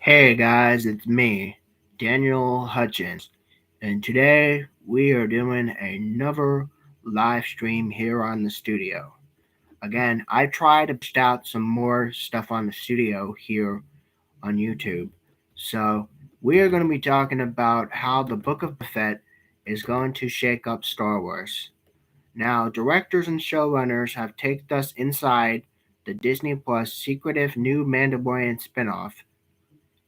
Hey guys, it's me, Daniel Hutchins, and today we are doing another live stream here on the studio. Again, I try to post out some more stuff on the studio here on YouTube. So, we are going to be talking about how the Book of Boba Fett is going to shake up Star Wars. Now, directors and showrunners have taken us inside the Disney Plus secretive new Mandalorian spinoff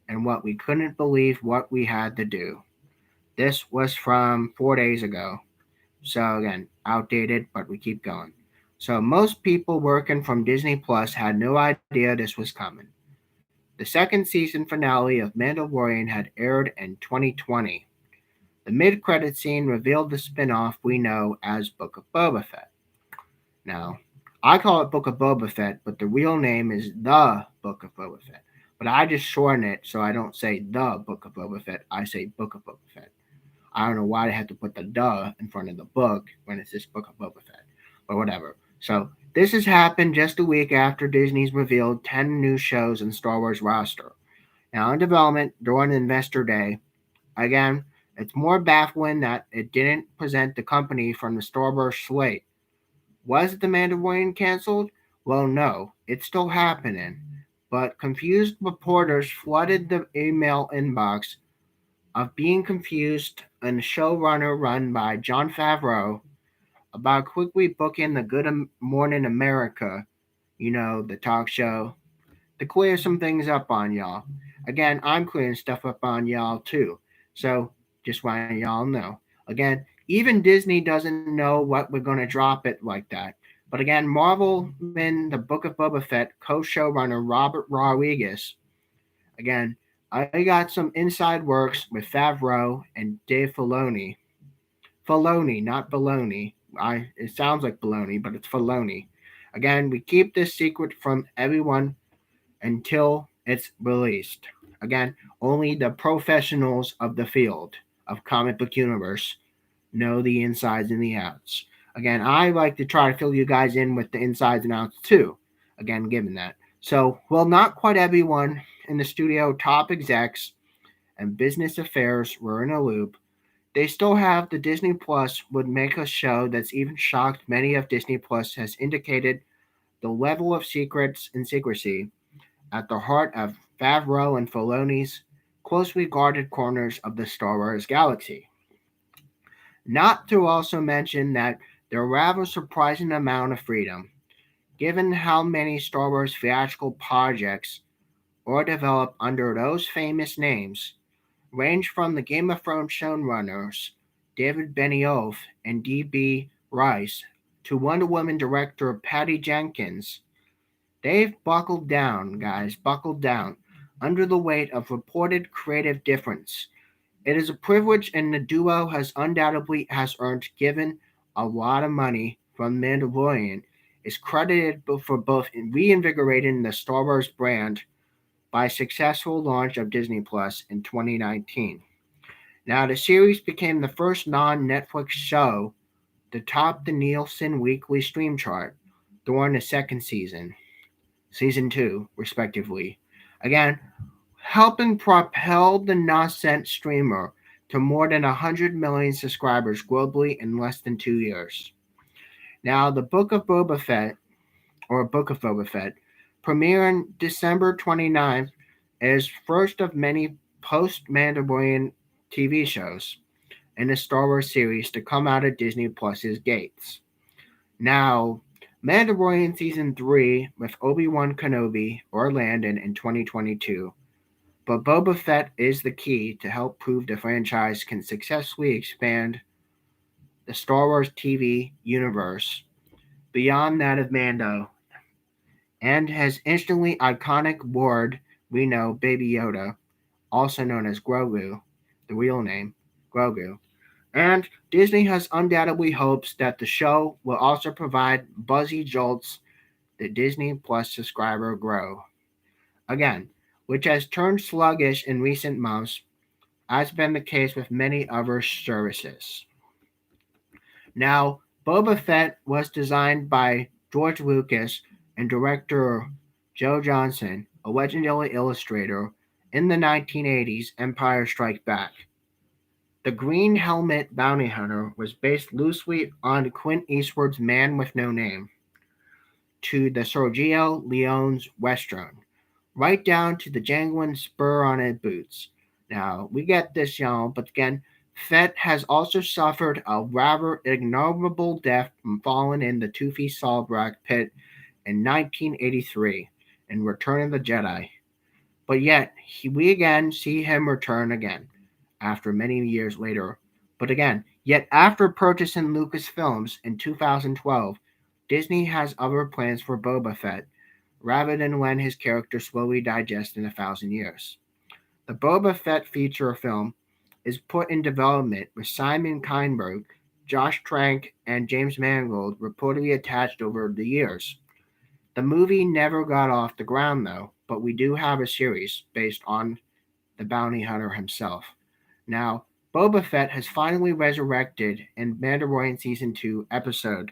and what we couldn't believe what we had to do. This was from 4 days ago. So again, outdated, but we keep going. So most people working from Disney Plus had no idea this was coming. The second season finale of Mandalorian had aired in 2020. The mid-credit scene revealed the spin-off we know as Book of Boba Fett. Now, I call it Book of Boba Fett, but the real name is The Book of Boba Fett. But I just shorten it so I don't say The Book of Boba Fett. I say Book of Boba Fett. I don't know why they had to put the "the" in front of the book when it's this Book of Boba Fett, but whatever. So this has happened just a week after Disney's revealed 10 new shows in Star Wars roster. Now in development during Investor Day, again, it's more baffling that it didn't present the company from the Star Wars slate. Was The Mandalorian canceled? Well, no, it's still happening. But confused reporters flooded the email inbox of being confused and a showrunner run by Jon Favreau about quickly booking the Good Morning America, the talk show, to clear some things up on y'all. Again, I'm clearing stuff up on y'all too. So just want y'all know. Again, even Disney doesn't know what we're going to drop it like that. But again, Marvel in the Book of Boba Fett co-showrunner Robert Rodriguez. Again, I got some inside works with Favreau and Dave Filoni. Filoni, not baloney. It sounds like baloney, but it's Filoni. Again, we keep this secret from everyone until it's released. Again, only the professionals of the field of comic book universe know the insides and the outs. Again, I like to try to fill you guys in with the insides and outs too. Again, given that. So, well, not quite everyone in the studio, top execs, and business affairs were in a loop. They still have the Disney Plus would make a show that's even shocked many of Disney Plus has indicated the level of secrets and secrecy at the heart of Favreau and Filoni's closely guarded corners of the Star Wars galaxy. Not to also mention that there are rather surprising amount of freedom, given how many Star Wars theatrical projects are developed under those famous names, range from the Game of Thrones showrunners David Benioff and D.B. Rice to Wonder Woman director Patty Jenkins. They've buckled down, guys, buckled down under the weight of reported creative difference. It is a privilege, and the duo has undoubtedly has earned, given a lot of money from Mandalorian, is credited for both reinvigorating the Star Wars brand by a successful launch of Disney Plus in 2019. Now, the series became the first non-Netflix show to top the Nielsen weekly stream chart during the second season 2, respectively. Again, helping propel the nascent streamer to more than 100 million subscribers globally in less than 2 years. Now, the Book of Boba Fett, premiering December 29th, is first of many post-Mandalorian TV shows in the Star Wars series to come out of Disney Plus's gates. Now, Mandalorian Season 3 with Obi-Wan Kenobi or Landon in 2022, but Boba Fett is the key to help prove the franchise can successfully expand the Star Wars TV universe beyond that of Mando, and has instantly iconic word we know Baby Yoda, also known as Grogu, the real name, Grogu. And Disney has undoubtedly hopes that the show will also provide buzzy jolts the Disney Plus subscriber grow. Again, which has turned sluggish in recent months, as been the case with many other services. Now, Boba Fett was designed by George Lucas and director Joe Johnston, a legendary illustrator In the 1980s, Empire Strikes Back. The Green Helmet Bounty Hunter was based loosely on Clint Eastwood's Man with No Name to the Sergio Leone's Western, right down to the jangling spur-on-it boots. Now, we get this, y'all, but again, Fett has also suffered a rather ignoble death from falling in the Toothy Sawbrack pit in 1983 in Return of the Jedi. But yet, we again see him return again, after many years later. But again, yet after purchasing Lucasfilms in 2012, Disney has other plans for Boba Fett, rather than when his character slowly digests in 1,000 years. The Boba Fett feature film is put in development with Simon Kinberg, Josh Trank, and James Mangold reportedly attached over the years. The movie never got off the ground though, but we do have a series based on the bounty hunter himself. Now, Boba Fett has finally resurrected in Mandalorian Season 2 episode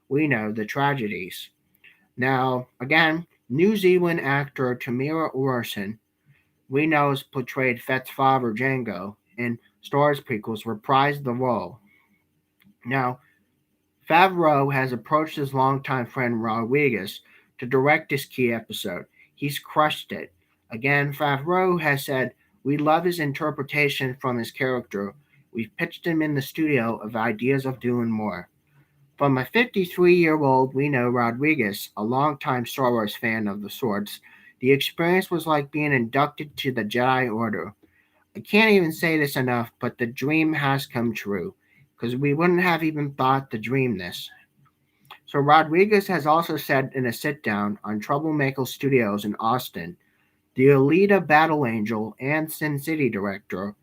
We Know the Tragedies. Now, again, New Zealand actor Tamira Orson, we know, has portrayed Fett's father Django in Star Wars prequels, reprised the role. Now, Favreau has approached his longtime friend Rodriguez to direct this key episode. He's crushed it. Again, Favreau has said, "We love his interpretation from his character. We've pitched him in the studio of ideas of doing more." From a 53-year-old we know Rodriguez, a longtime Star Wars fan of the sorts, the experience was like being inducted to the Jedi Order. I can't even say this enough, but the dream has come true, because we wouldn't have even thought to dream this. So Rodriguez has also said in a sit-down on Troublemaker Studios in Austin, the Alita Battle Angel and Sin City director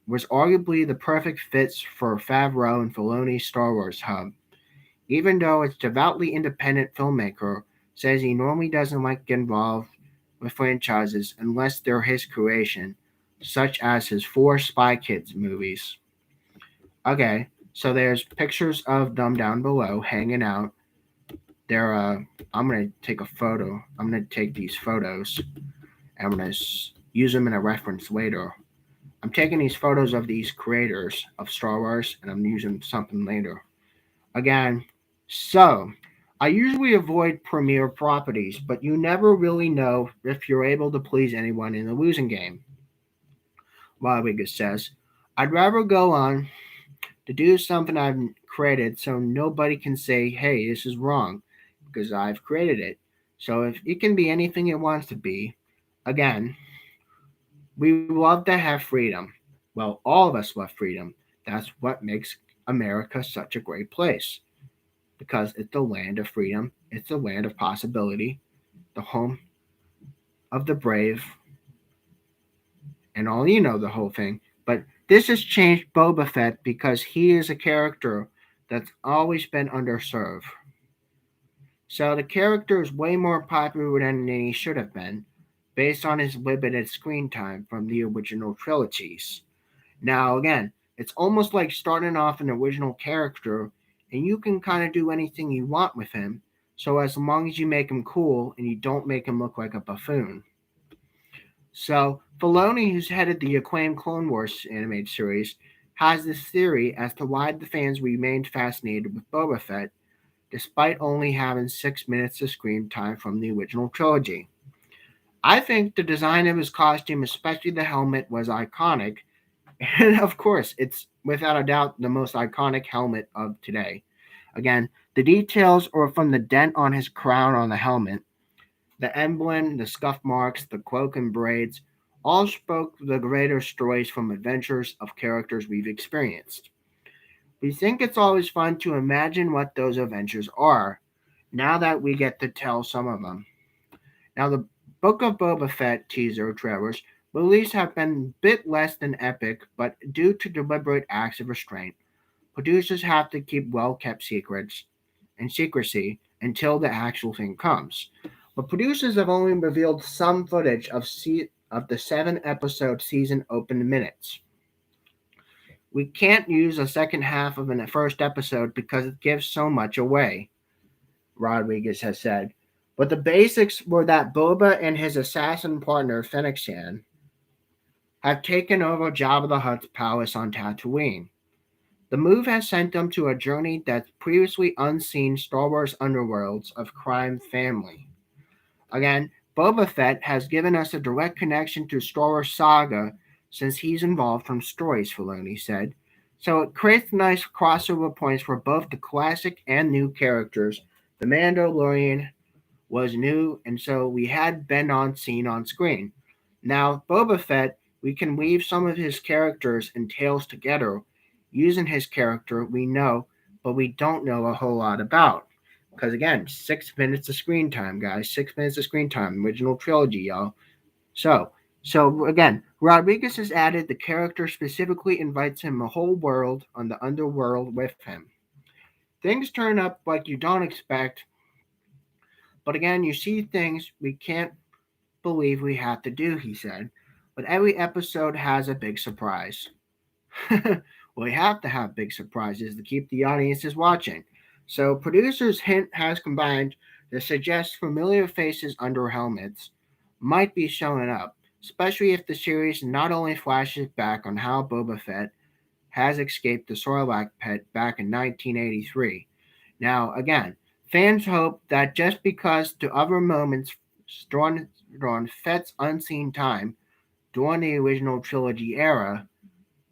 was arguably the perfect fits for Favreau and Filoni's Star Wars hub. Even though its devoutly independent filmmaker says he normally doesn't like to get involved with franchises unless they're his creation, such as his 4 Spy Kids movies. Okay, so there's pictures of them down below hanging out. I'm gonna take a photo. I'm gonna take these photos. And I'm gonna use them in a reference later. I'm taking these photos of these creators of Star Wars, and I'm using something later. Again, so I usually avoid premiere properties, but you never really know if you're able to please anyone in the losing game. Rodriguez says, "I'd rather go on to do something I've created so nobody can say, hey, this is wrong, because I've created it. So if it can be anything it wants to be, again, we love to have freedom. Well, all of us love freedom. That's what makes America such a great place, because it's the land of freedom, it's the land of possibility, the home of the brave, and all, you know, the whole thing. But this has changed Boba Fett because he is a character that's always been underserved. So the character is way more popular than he should have been, based on his limited screen time from the original trilogies. Now, again, it's almost like starting off an original character, and you can kind of do anything you want with him, so as long as you make him cool and you don't make him look like a buffoon. So, Filoni, who's headed the acclaimed Clone Wars animated series, has this theory as to why the fans remained fascinated with Boba Fett, despite only having 6 minutes of screen time from the original trilogy. I think the design of his costume, especially the helmet, was iconic, and of course, it's without a doubt the most iconic helmet of today. Again, the details are from the dent on his crown on the helmet, the emblem, the scuff marks, the cloak and braids, all spoke the greater stories from adventures of characters we've experienced. We think it's always fun to imagine what those adventures are, now that we get to tell some of them. Now, the Book of Boba Fett teaser trailers released have been a bit less than epic, but due to deliberate acts of restraint, producers have to keep well kept secrets and secrecy until the actual thing comes. But producers have only revealed some footage of the 7 episode season open minutes. We can't use a second half of the first episode because it gives so much away, Rodriguez has said. But the basics were that Boba and his assassin partner Fennec Shan have taken over Jabba the Hutt's palace on Tatooine. The move has sent them to a journey that's previously unseen Star Wars underworlds of crime family. Again, Boba Fett has given us a direct connection to Star Wars saga since he's involved from stories, Filoni said. So it creates nice crossover points for both the classic and new characters. The Mandalorian was new, and so we had Ben on scene on screen. Now, Boba Fett, we can weave some of his characters and tales together using his character we know, but we don't know a whole lot about. Because again, 6 minutes of screen time, guys. 6 minutes of screen time. Original trilogy, y'all. So, so again, Rodriguez has added the character specifically invites him a whole world on the underworld with him. Things turn up like you don't expect, but again, you see things we can't believe we have to do, he said. But every episode has a big surprise. Well, we have to have big surprises to keep the audiences watching. So, producers' hint has combined to suggest familiar faces under helmets might be showing up, especially if the series not only flashes back on how Boba Fett has escaped the Sarlacc pit back in 1983. Now, again, fans hope that just because the other moments during Fett's unseen time during the original trilogy era,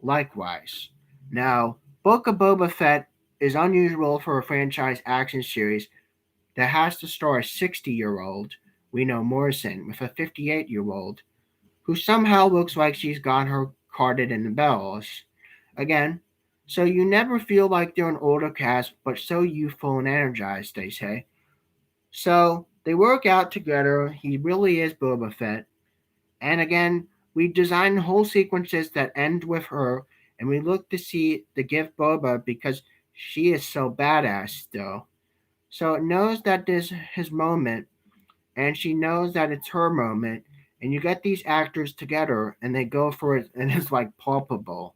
likewise. Now, Book of Boba Fett is unusual for a franchise action series that has to star a 60-year-old, we know Morrison, with a 58-year-old, who somehow looks like she's got her carded in the bells. Again, so you never feel like they're an older cast, but so youthful and energized, they say. So they work out together. He really is Boba Fett. And again, we design whole sequences that end with her, and we look to see the gift Boba because she is so badass still. So it knows that this is his moment, and she knows that it's her moment, and you get these actors together, and they go for it, and it's like palpable.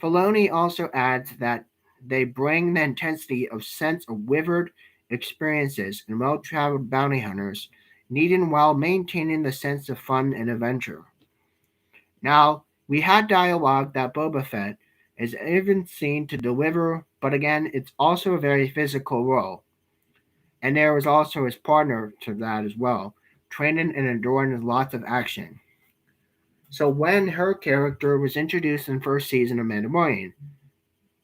Filoni also adds that they bring the intensity of sense of withered experiences and well-traveled bounty hunters, needing while maintaining the sense of fun and adventure. Now, we had dialogue that Boba Fett is even seen to deliver, but again, it's also a very physical role. And there was also his partner to that as well, training and enduring lots of action. So when her character was introduced in first season of Mandalorian,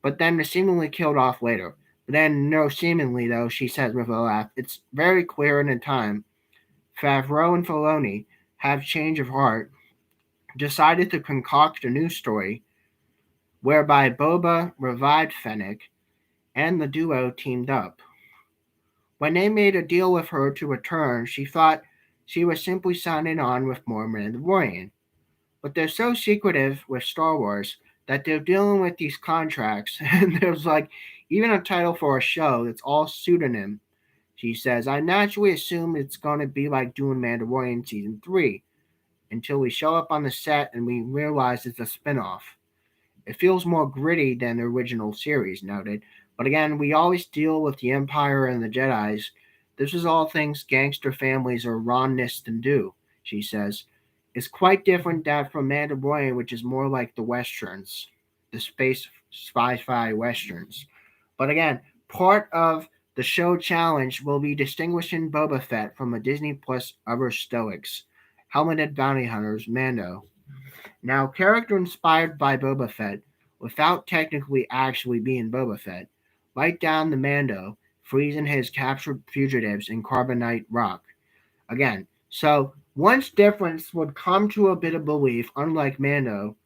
but then seemingly killed off later. But then, no, seemingly though, she says with a laugh, it's very clear in the time Favreau and Filoni have change of heart, decided to concoct a new story whereby Boba revived Fennec and the duo teamed up. When they made a deal with her to return, she thought she was simply signing on with more Mandalorian. But they're so secretive with Star Wars that they're dealing with these contracts, and there's like even a title for a show that's all pseudonym. She says, I naturally assume it's going to be like doing Mandalorian season 3 until we show up on the set and we realize it's a spin off. It feels more gritty than the original series, noted. But again, we always deal with the Empire and the Jedi's. This is all things gangster families or Ron-Niston do, she says. It's quite different that from Mandalorian, which is more like the westerns, the space sci-fi westerns. But again, part of the show challenge will be distinguishing Boba Fett from a Disney Plus other stoics, helmeted bounty hunters, Mando. Now, character inspired by Boba Fett, without technically actually being Boba Fett, right down the Mando, freezing his captured fugitives in Carbonite Rock. Again, so one's difference would come to a bit of belief, unlike Mando,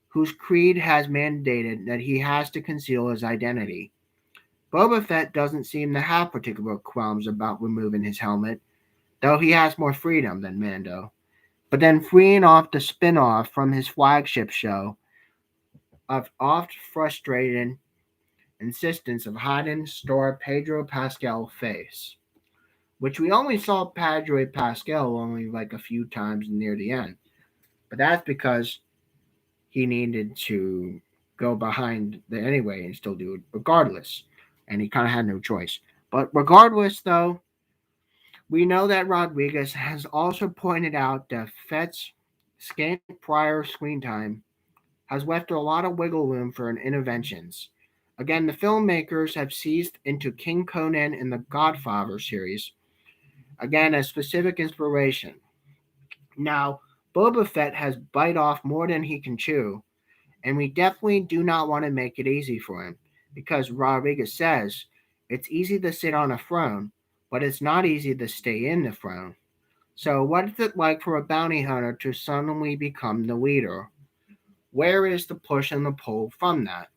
whose creed has mandated that he has to conceal his identity. Boba Fett doesn't seem to have particular qualms about removing his helmet, though he has more freedom than Mando. But then freeing off the spin off from his flagship show of oft frustrating insistence of hiding star Pedro Pascal face, which we only saw Pedro Pascal only like a few times near the end. But that's because he needed to go behind the anyway and still do it regardless. And he kind of had no choice. But regardless, though, we know that Rodriguez has also pointed out that Fett's scant prior screen time has left a lot of wiggle room for interventions. Again, the filmmakers have seized into King Conan and the Godfather series, again, as specific inspiration. Now, Boba Fett has bite off more than he can chew, and we definitely do not want to make it easy for him, because Rodriguez says it's easy to sit on a throne, but it's not easy to stay in the throne. So, what is it like for a bounty hunter to suddenly become the leader? Where is the push and the pull from that?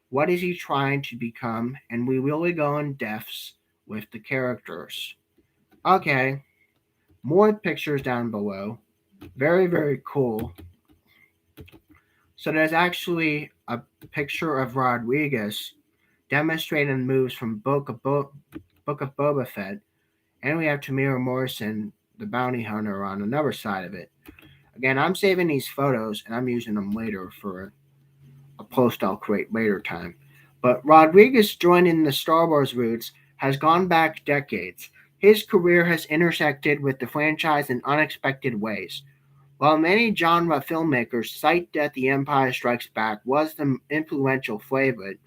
What is he trying to become? And we really go in depths with the characters. Okay, more pictures down below. Very, very cool. So there's actually a picture of Rodriguez demonstrating moves from Book of Boba Fett, and we have Tamira Morrison, the bounty hunter, on another side of it. Again, I'm saving these photos and I'm using them later for a post I'll create later time. But Rodriguez joining the Star Wars roots has gone back decades. His career has intersected with the franchise in unexpected ways. While many genre filmmakers cite that The Empire Strikes Back was the influential favorite,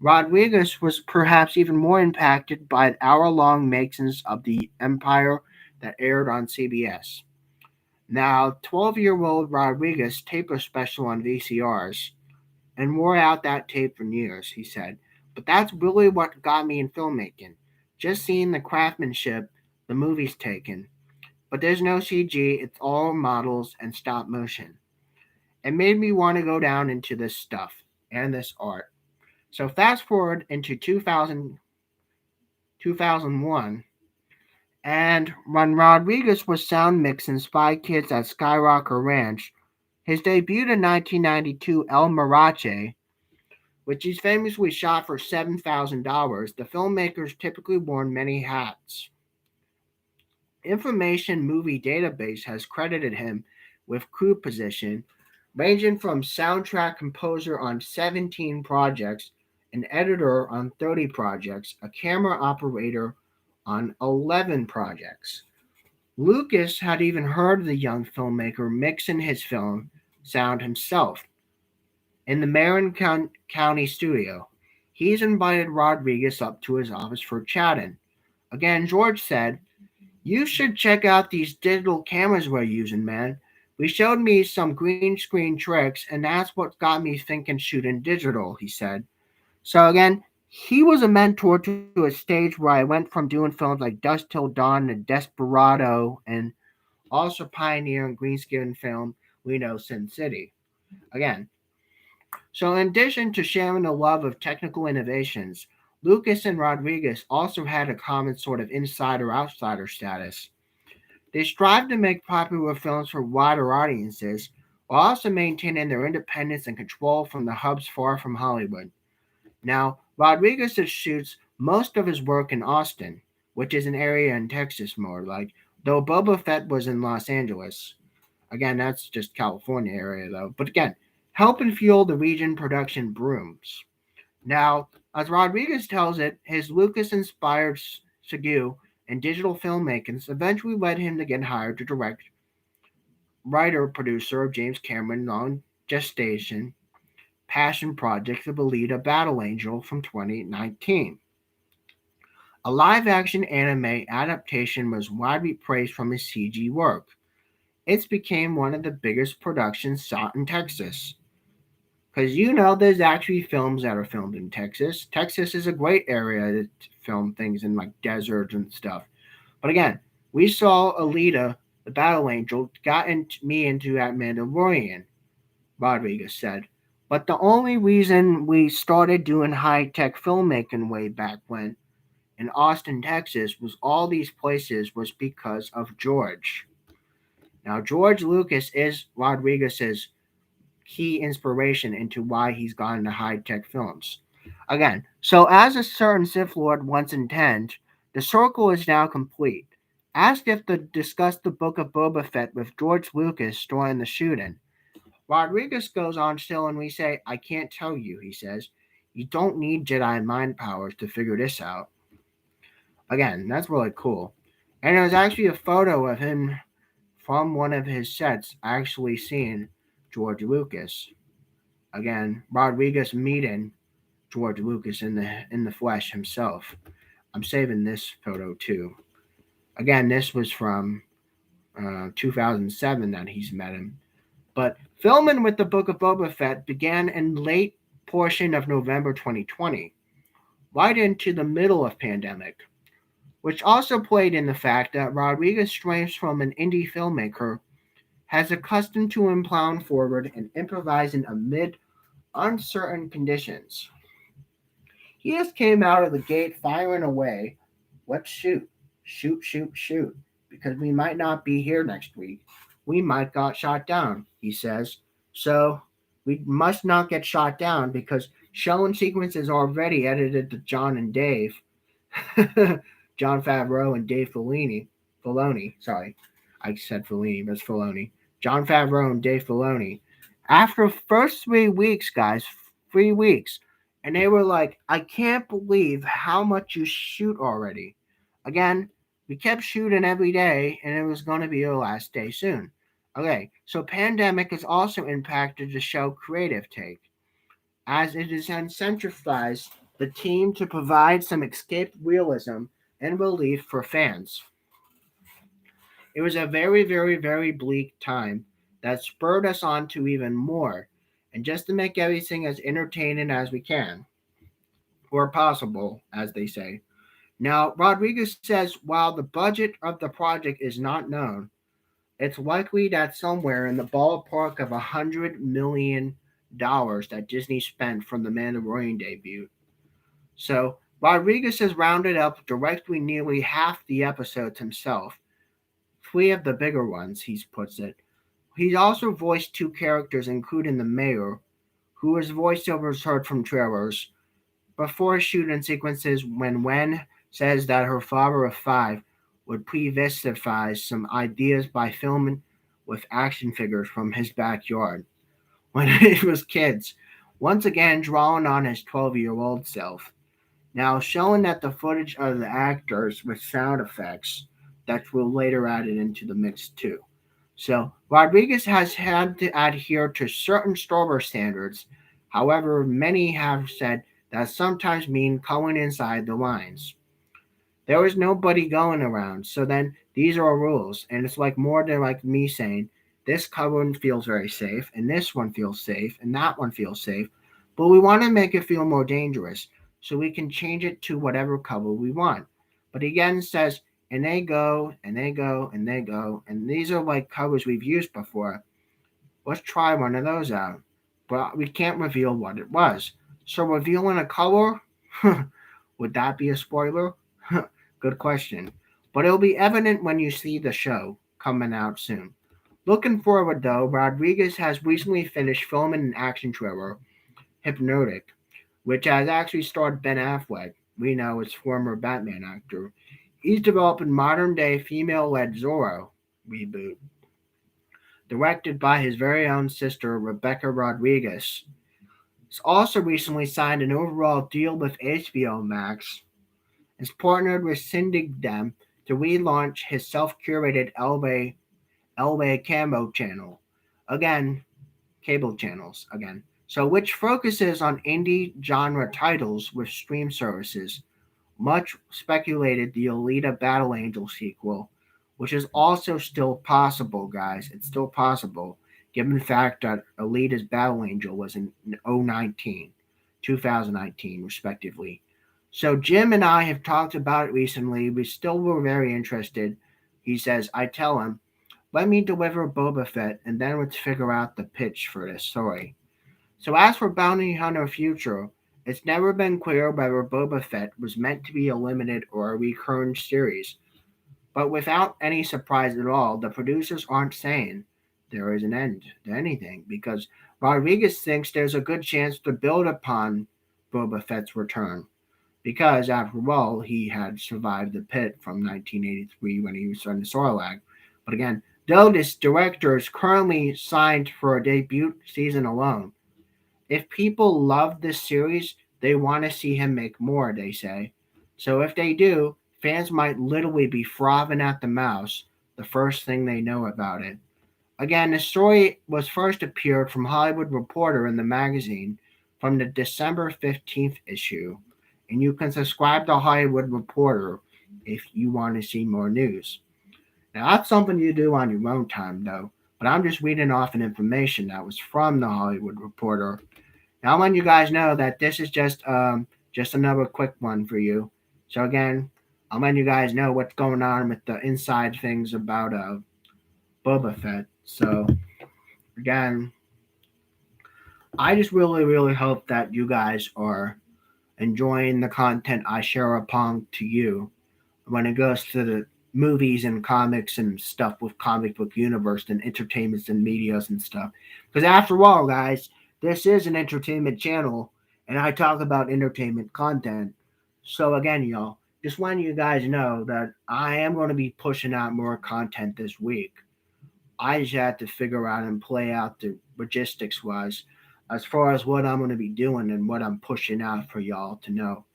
Rodriguez was perhaps even more impacted by the hour-long makings of The Empire that aired on CBS. Now, 12-year-old Rodriguez taped a special on VCRs and wore out that tape for years, he said. But that's really what got me in filmmaking. Just seeing the craftsmanship the movie's taken. But there's no CG, it's all models and stop motion. It made me want to go down into this stuff and this art. So fast forward into 2001, and when Rodriguez was sound mixing Spy Kids at Skyrocker Ranch, his debut in 1992, El Marache, which is famously shot for $7,000, the filmmakers typically wore many hats. Information Movie Database has credited him with crew position ranging from soundtrack composer on 17 projects, an editor on 30 projects, a camera operator on 11 projects. Lucas had even heard of the young filmmaker mixing his film sound himself in the Marin County studio. He's invited Rodriguez up to his office for chatting. Again, George said, "You should check out these digital cameras we're using, man. We showed me some green screen tricks, and that's what got me thinking shooting digital," he said. So again, he was a mentor to a stage where I went from doing films like Dust Till Dawn and Desperado, and also pioneering green screen film we know Sin City. Again, so in addition to sharing the love of technical innovations, Lucas and Rodriguez also had a common sort of insider-outsider status. They strive to make popular films for wider audiences while also maintaining their independence and control from the hubs far from Hollywood. Now, Rodriguez shoots most of his work in Austin, which is an area in Texas more like, though Boba Fett was in Los Angeles. Again, that's just California area though. But again, help and fuel the region production brooms. Now, as Rodriguez tells it, his Lucas inspired Segu and digital filmmaking eventually led him to get hired to direct writer producer of James Cameron's long gestation passion project The Belita Battle Angel from 2019. A live action anime adaptation was widely praised from his CG work. It's became one of the biggest productions shot in Texas. Because there's actually films that are filmed in Texas. Texas is a great area to film things in like deserts and stuff. But again, we saw Alita, the Battle Angel, got me into that Mandalorian, Rodriguez said. But the only reason we started doing high tech filmmaking way back when in Austin, Texas, was all these places was because of George. Now, George Lucas is Rodriguez's key inspiration into why he's gone into high tech films. Again, so as a certain Sith Lord once intended, the circle is now complete. Asked if to discuss the Book of Boba Fett with George Lucas during the shooting, Rodriguez goes on still and we say, "I can't tell you," he says. "You don't need Jedi mind powers to figure this out." Again, that's really cool. And there's actually a photo of him from one of his sets actually seeing George Lucas. Again, Rodriguez meeting George Lucas in the flesh himself. I'm saving this photo too. Again, this was from 2007 that he's met him. But filming with the Book of Boba Fett began in late portion of November 2020, right into the middle of pandemic, which also played in the fact that Rodriguez strains from an indie filmmaker has accustomed to him plowing forward and improvising amid uncertain conditions. He just came out of the gate firing away. Let's shoot. Shoot, shoot, shoot. Because we might not be here next week. We might got shot down, he says. So we must not get shot down because showing sequence is already edited to John and Dave. John Favreau and Dave Filoni. Filoni, sorry. I said Filoni, but it's Filoni. John Favreau and Dave Filoni. After first 3 weeks, guys, 3 weeks, and they were like, I can't believe how much you shoot already. Again, we kept shooting every day, and it was going to be our last day soon. Okay, so pandemic has also impacted the show creative take, as it has incentivized the team to provide some escaped realism and relief for fans. It was a very, very, very bleak time that spurred us on to even more, and just to make everything as entertaining as we can, or possible, as they say. Now, Rodriguez says while the budget of the project is not known, it's likely that somewhere in the ballpark of $100 million that Disney spent from the Mandalorian debut. So, Rodriguez has rounded up directly nearly half the episodes himself, 3 of the bigger ones, he puts it. He's also voiced 2 characters, including the mayor, who his voiceovers heard from trailers, before shooting sequences when Wen says that her father of 5 would pre-vistify some ideas by filming with action figures from his backyard when he was kids, once again drawing on his 12-year-old self. Now showing that the footage of the actors with sound effects that were later added into the mix too. So Rodriguez has had to adhere to certain Star Wars standards. However, many have said that sometimes mean going inside the lines. There was nobody going around, so then these are rules, and it's like more than like me saying this cover feels very safe, and this one feels safe, and that one feels safe, but we want to make it feel more dangerous, so we can change it to whatever cover we want. But again, says and they go, and they go, and they go, and these are like covers we've used before. Let's try one of those out. But we can't reveal what it was. So revealing a color? Would that be a spoiler? Good question. But it'll be evident when you see the show coming out soon. Looking forward though, Rodriguez has recently finished filming an action trailer, Hypnotic, which has actually starred Ben Affleck. We know his former Batman actor. He's developing modern day female led Zorro reboot, directed by his very own sister, Rebecca Rodriguez. He's also recently signed an overall deal with HBO Max. Has partnered with Syndicdem to relaunch his self curated Elway Camo channel. Again, cable channels again. So, which focuses on indie genre titles with stream services. Much speculated the Alita Battle Angel sequel, which is also still possible, guys. It's still possible, given the fact that Alita's Battle Angel was in 2019, 2019, respectively. So Jim and I have talked about it recently. We still were very interested. He says, I tell him, let me deliver Boba Fett, and then let's figure out the pitch for this story. So as for Bounty Hunter Future, it's never been clear whether Boba Fett was meant to be a limited or a recurrent series. But without any surprise at all, the producers aren't saying there is an end to anything because Rodriguez thinks there's a good chance to build upon Boba Fett's return. Because, after all, he had survived the pit from 1983 when he was on the Sarlacc. But again, though this director is currently signed for a debut season alone, if people love this series, they want to see him make more, they say. So if they do, fans might literally be frothing at the mouth the first thing they know about it. Again, the story was first appeared from Hollywood Reporter in the magazine from the December 15th issue, and you can subscribe to Hollywood Reporter if you want to see more news. Now, that's something you do on your own time, though, but I'm just reading off an information that was from the Hollywood Reporter. Now, I want you guys know that this is just another quick one for you. So again, I'll let you guys know what's going on with the inside things about Boba Fett. So again, I just really hope that you guys are enjoying the content I share upon to you when it goes to the movies and comics and stuff with comic book universe and entertainments and medias and stuff. Because after all, guys, this is an entertainment channel and I talk about entertainment content. So again, y'all, just want you guys know that I am going to be pushing out more content this week. I just had to figure out and play out the logistics wise as far as what I'm going to be doing and what I'm pushing out for y'all to know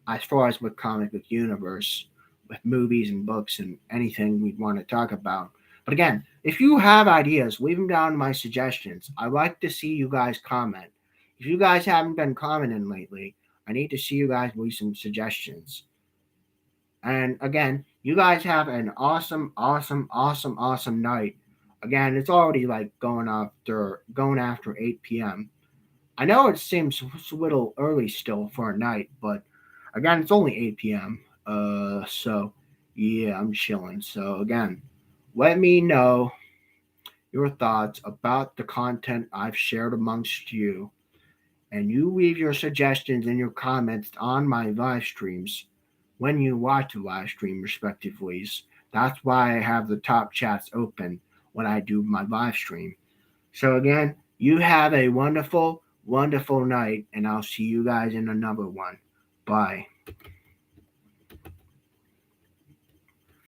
as far as with comic book universe, with movies and books and anything we want to talk about. But again, if you have ideas, leave them down in my suggestions. I like to see you guys comment. If you guys haven't been commenting lately, I need to see you guys leave some suggestions. And again, you guys have an awesome night. Again, it's already like going after 8 p.m. I know it seems a little early still for a night, but again, it's only 8 p.m. So yeah, I'm chilling. So again, let me know your thoughts about the content I've shared amongst you, and you leave your suggestions and your comments on my live streams when you watch the live stream, respectively. That's why I have the top chats open when I do my live stream. So again, you have a wonderful night, and I'll see you guys in another one. Bye.